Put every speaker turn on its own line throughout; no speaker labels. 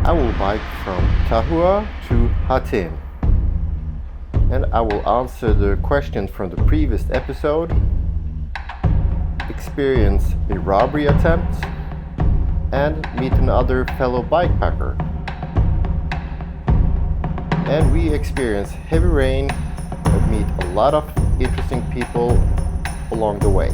I will bike from Thanh Hoa to Ha Tinh, and I will answer the questions from the previous episode, experience a robbery attempt, and meet another fellow bikepacker. And we experience heavy rain and meet a lot of interesting people along the way.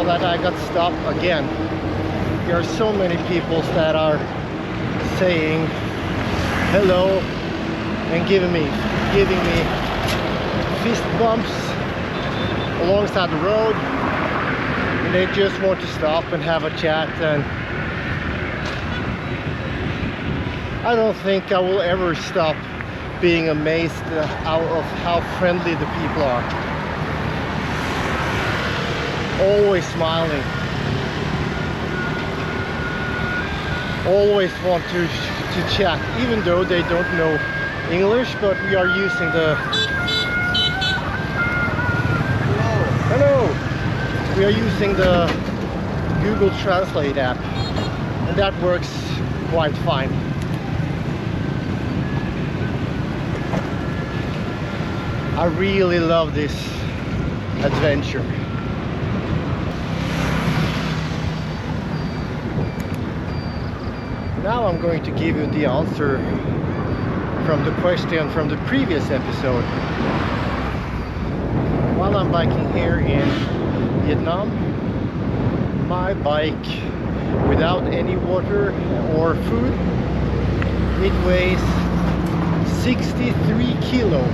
That I got stopped again. There are so many people that are saying hello and giving me fist bumps alongside the road, and they just want to stop and have a chat, and I don't think I will ever stop being amazed out of how friendly the people are. Always smiling, always want to chat, even though they don't know English, but we are using the hello, we are using the Google Translate app, and that works quite fine. I really love this adventure. Now I'm going to give you the answer from the question from the previous episode. While I'm biking here in Vietnam, my bike, without any water or food, it weighs 63 kilo.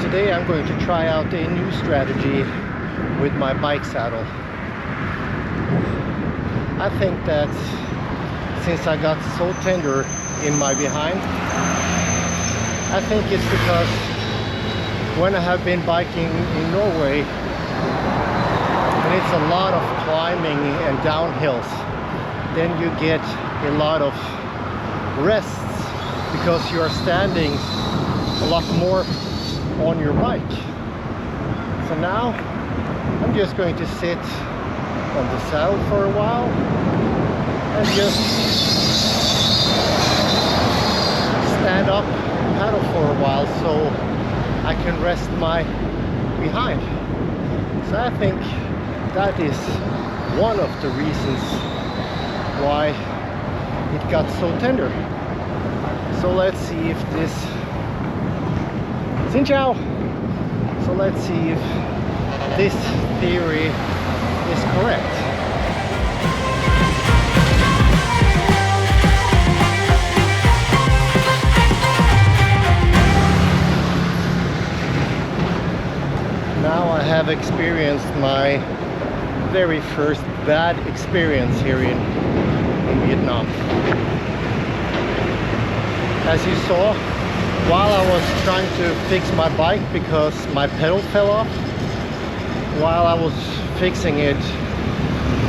Today I'm going to try out a new strategy with my bike saddle. I think that since I got so tender in my behind, I think it's because when I have been biking in Norway, and it's a lot of climbing and downhills, then you get a lot of rests because you are standing a lot more on your bike. So now I'm just going to sit on the saddle for a while and just stand up and paddle for a while so I can rest my behind. So I think that is one of the reasons why it got so tender. So let's see if this Xin chào! So let's see if this theory is correct. Now I have experienced my very first bad experience here in Vietnam. As you saw, while I was trying to fix my bike because my pedal fell off, while I was fixing it,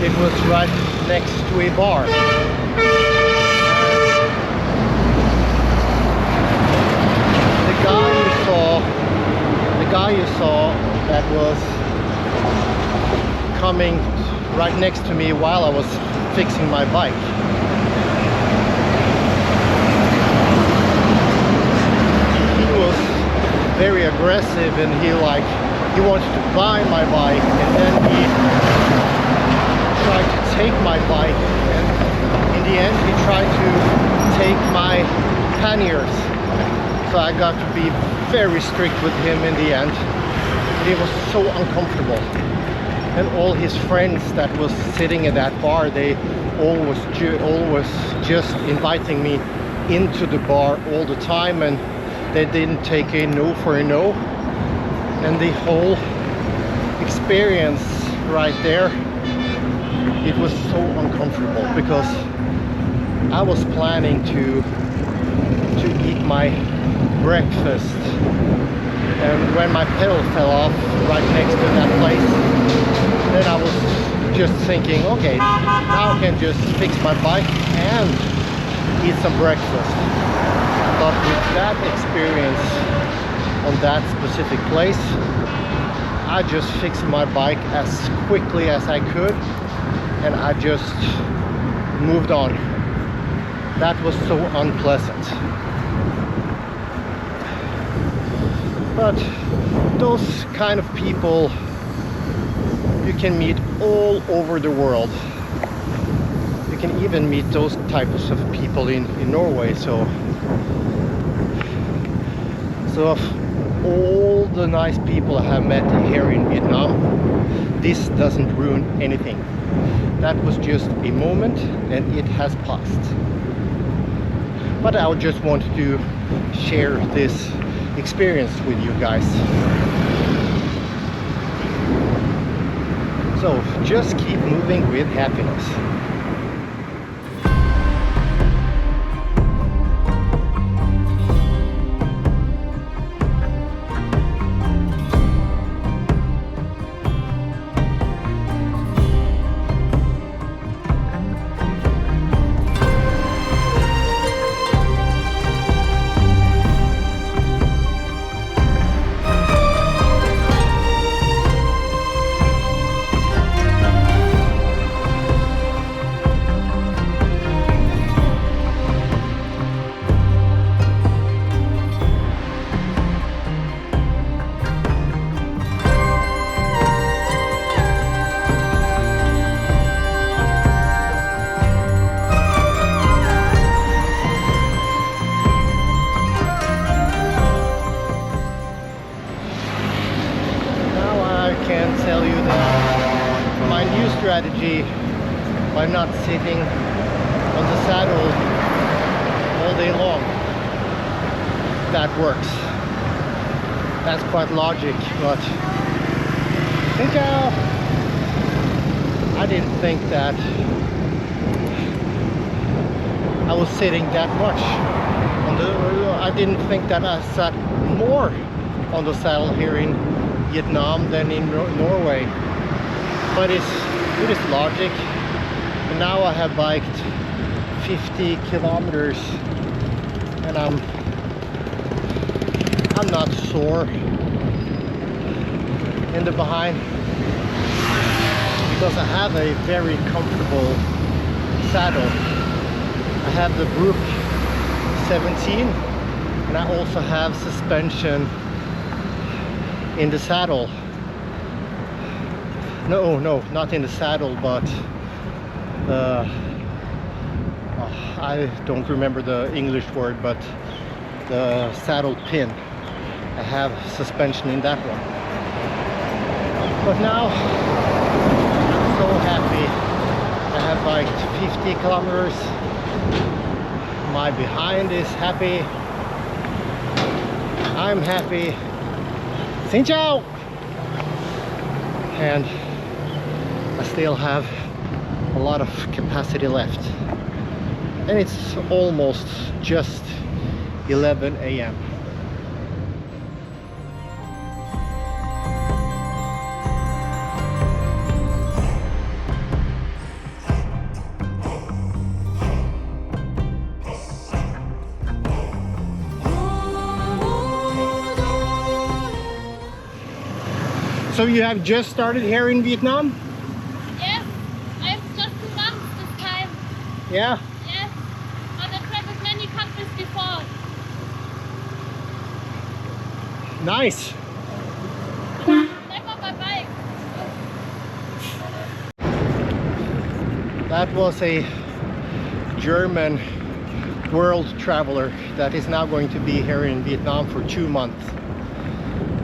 it was right next to a bar. The guy you saw that was coming right next to me while I was fixing my bike, very aggressive, and he wanted to buy my bike, and then he tried to take my bike, and in the end he tried to take my panniers. So I got to be very strict with him in the end. It was so uncomfortable. And all his friends that was sitting in that bar, they always just inviting me into the bar all the time, and they didn't take a no for a no. And the whole experience right there, it was so uncomfortable because I was planning to eat my breakfast, and when my pedal fell off right next to that place, then I was just thinking, okay, now I can just fix my bike and eat some breakfast. But with that experience on that specific place, I just fixed my bike as quickly as I could, and I just moved on. That was so unpleasant. But those kind of people you can meet all over the world. You can even meet those types of people in Norway. So of all the nice people I have met here in Vietnam, this doesn't ruin anything. That was just a moment and it has passed. But I just wanted to share this experience with you guys. So just keep moving with happiness. Tell you that my new strategy, by not sitting on the saddle all day long, that works. That's quite logic, but I didn't think that I was sitting that much on the. I didn't think that I sat more on the saddle here in Vietnam than in Norway, but it is logic. And now I have biked 50 kilometers and I'm not sore in the behind because I have a very comfortable saddle. I have the Brook 17 and I also have suspension in the saddle. No, not in the saddle, but I don't remember the English word, but the saddle pin. I have suspension in that one. But now I'm so happy. I have biked 50 kilometers. My behind is happy. I'm happy. Xin chào! And I still have a lot of capacity left. And it's almost just 11 a.m. So you have just started here in Vietnam?
Yes, I've just 2 months this time.
Yeah?
Yes, but I traveled many countries before.
Nice!
Never by bike.
That was a German world traveler that is now going to be here in Vietnam for 2 months.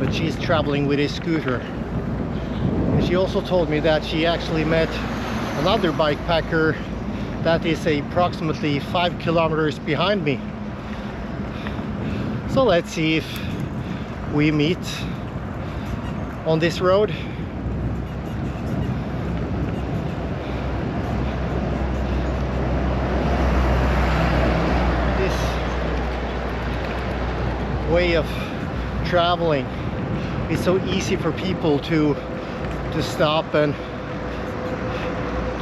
But she's traveling with a scooter. And she also told me that she actually met another bikepacker that is approximately 5 kilometers behind me. So let's see if we meet on this road. This way of traveling is so easy for people to stop and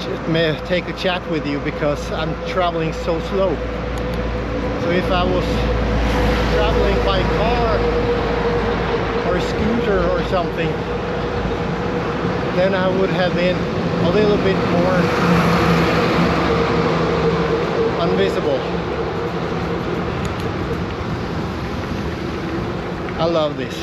just take a chat with you because I'm traveling so slow. So if I was traveling by car or scooter or something, then I would have been a little bit more invisible. I love this.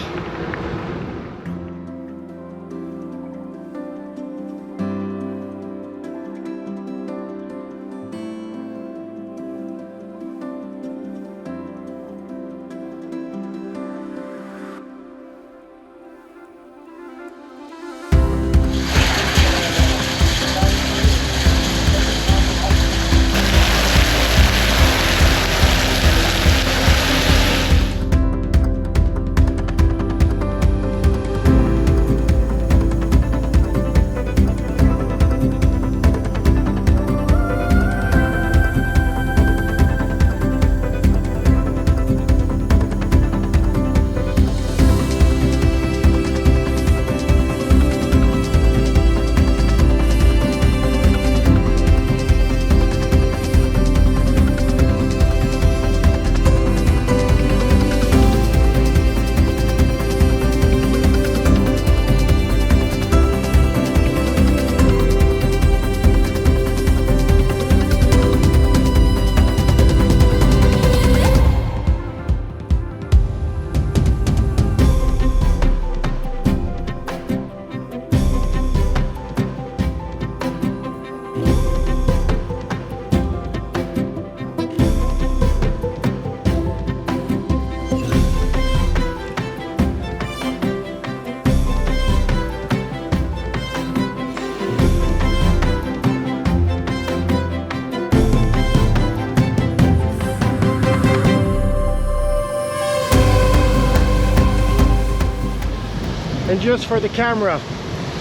And just for the camera,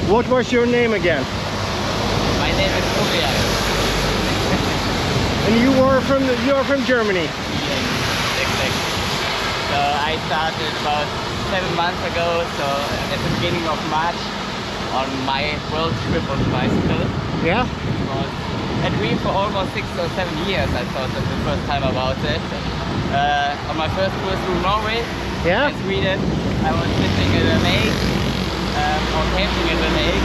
what was your name again?
My name is Tobias.
And you are from Germany?
Yes, exactly. So I started about 7 months ago, so at the beginning of March, on my world trip on bicycle.
Yeah?
It was a dream for almost 6 or 7 years. I thought that the first time about it. On my first tour through Norway
Yeah?
and Sweden, I was sitting in a lake, or camping in the lake.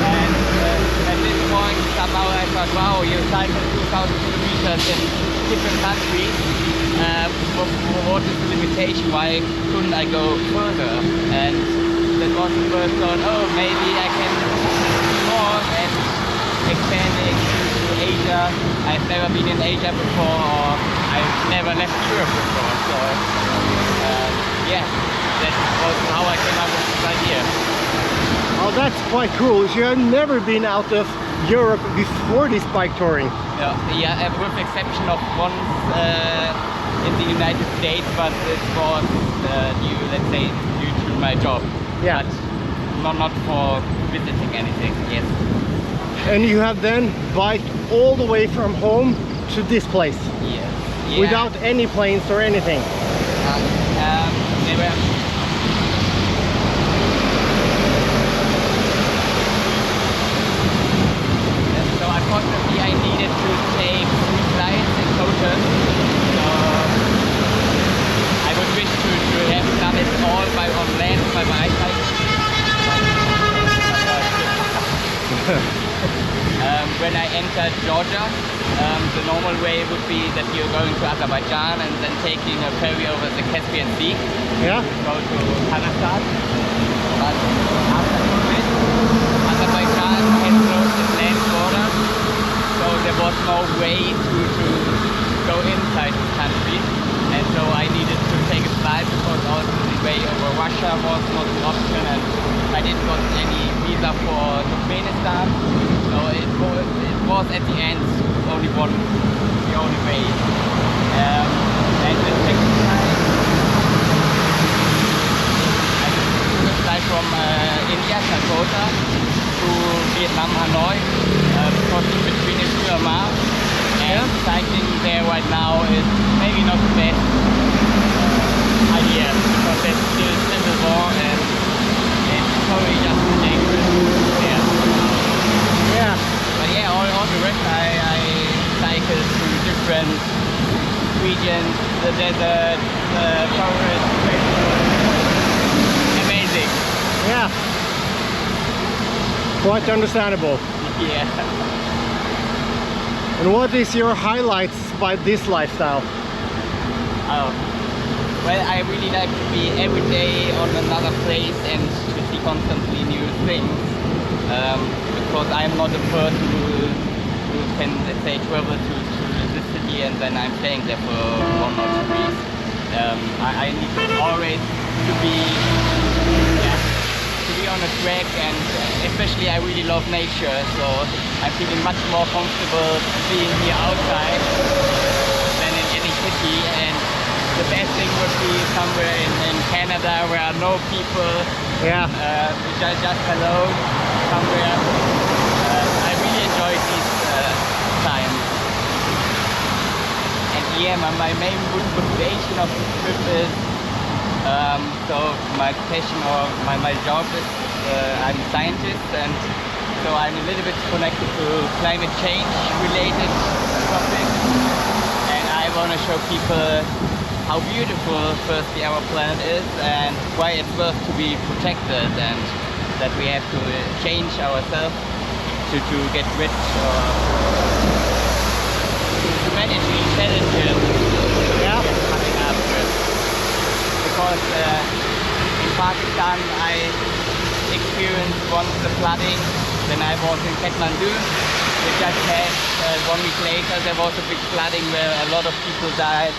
And at this point, somehow I thought, wow, you cycled 2,000 kilometers in different countries. What is the limitation? Why couldn't I go further? And that was the first thought, oh, maybe I can do more and expanding to Asia. I've never been in Asia before, or I've never left Europe before. So, yeah, that was how I came up with this idea.
Oh, that's quite cool. So you have never been out of Europe before this bike touring?
Yeah, with the exception of once in the United States, but it was due, let's say, due to my job.
Yeah.
But not for visiting anything, yes.
And you have then biked all the way from home to this place?
Yes. Yeah.
Without any planes or anything?
They were... So unfortunately I needed to take 3 flights in total. So I would wish to have done it all on land by myself. When I entered Georgia, the normal way would be that you're going to Azerbaijan and then taking a ferry over the Caspian Sea.
Yeah?
Go to Kazakhstan. But after COVID, Azerbaijan has closed its land border way to go inside the country, and so I needed to take a flight because also the way over Russia was not an option, and I didn't got any visa for Turkmenistan, so it was at the end the only way. And the second time I took a flight from India, Calcutta, to Vietnam, Hanoi, because in between is Myanmar, and cycling there right now is maybe not the best idea, because there's still civil war and it's probably just dangerous there.
Yeah.
But yeah, all the rest I cycle through different regions, the desert, the forest, amazing.
Yeah. Quite understandable.
Yeah.
And what is your highlights by this lifestyle?
Oh. Well, I really like to be every day on another place and to see constantly new things. Because I'm not a person who can, let's say, travel to the city and then I'm staying there for 1 or 2 weeks. I need always to be on a track, and especially I really love nature, so I'm feeling much more comfortable being here outside than in any city. And the best thing would be somewhere in Canada where are no people,
Yeah.
just alone somewhere. I really enjoy these times. And yeah, my main motivation of this trip is so my passion or my job is I'm a scientist, and so I'm a little bit connected to climate change related topics, and I want to show people how beautiful firstly our planet is and why it's worth to be protected, and that we have to change ourselves to get rid or to manage these challenges coming up with. Because in Pakistan I experienced once the flooding when I was in Kathmandu. We just had 1 week later there was a big flooding where a lot of people died.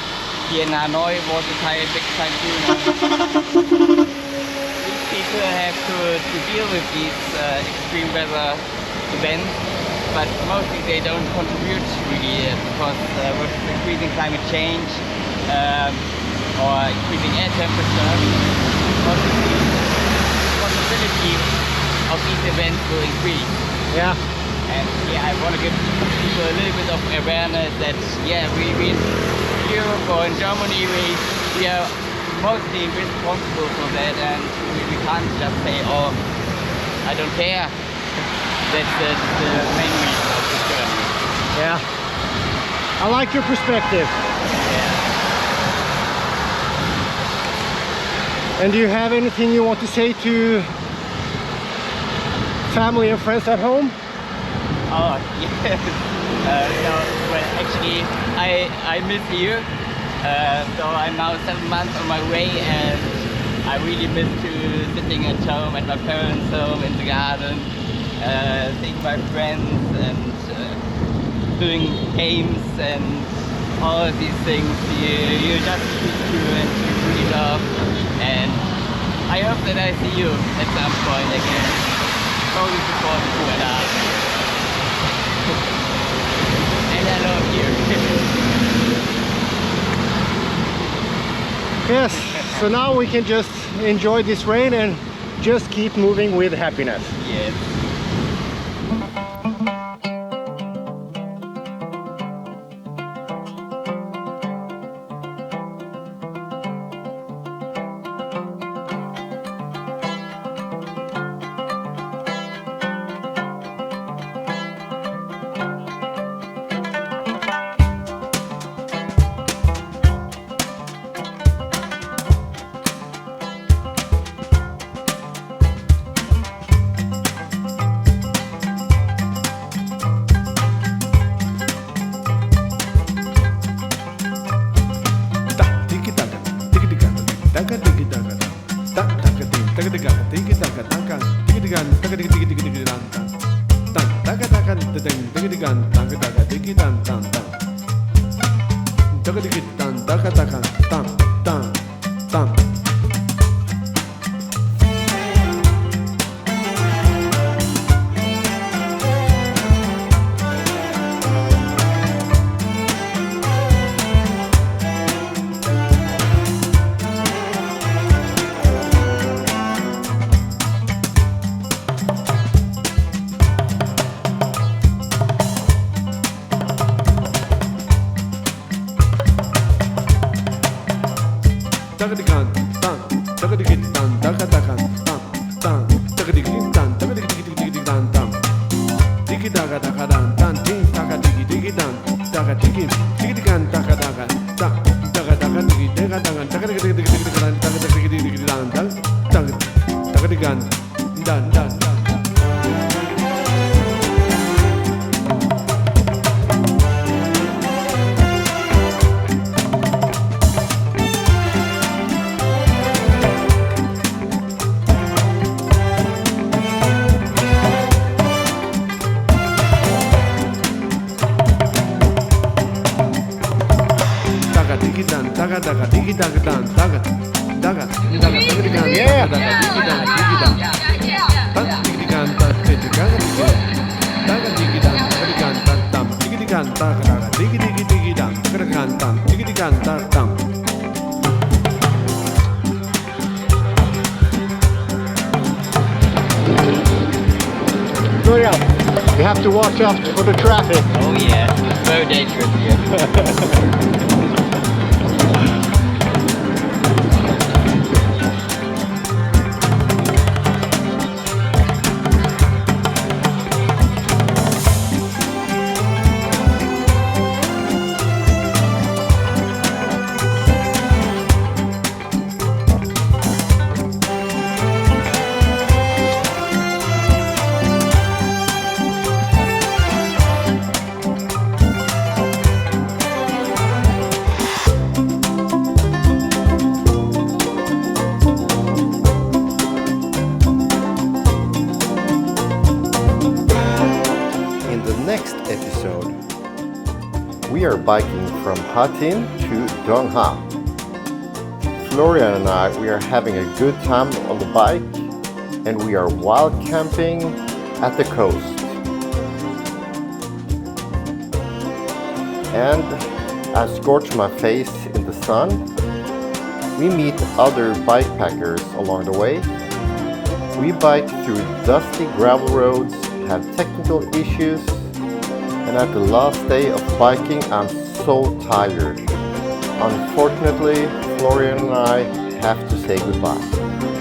Here in Hanoi was a big typhoon. These people have to deal with these extreme weather events, but mostly they don't contribute really, because with increasing climate change or increasing air temperature, the possibility of these events will increase.
Yeah.
And yeah, I want to give people a little bit of awareness that we in Europe or in Germany we are mostly responsible for that, and we can't just say, oh, I don't care. That's the main reason of the journey.
Yeah. I like your perspective.
Yeah.
And do you have anything you want to say to family and friends at home?
Oh, yes. Well, actually, I miss you. So I'm now 7 months on my way, and I really miss sitting at home at my parents' home in the garden, seeing my friends and doing games and all of these things you just used to and you really love. And I hope that I see you at some point again, probably before the 2.5. And I love you.
Yes. So now we can just enjoy this rain and just keep moving with happiness.
Yes.
You have to watch out for the traffic.
Oh yeah, it's very dangerous here.
We are biking from Ha Tinh to Dong Ha. Florian and I, we are having a good time on the bike and we are wild camping at the coast. And I scorch my face in the sun. We meet other bikepackers along the way. We bike through dusty gravel roads, have technical issues, and at the last day of biking, I'm so tired. Unfortunately, Florian and I have to say goodbye.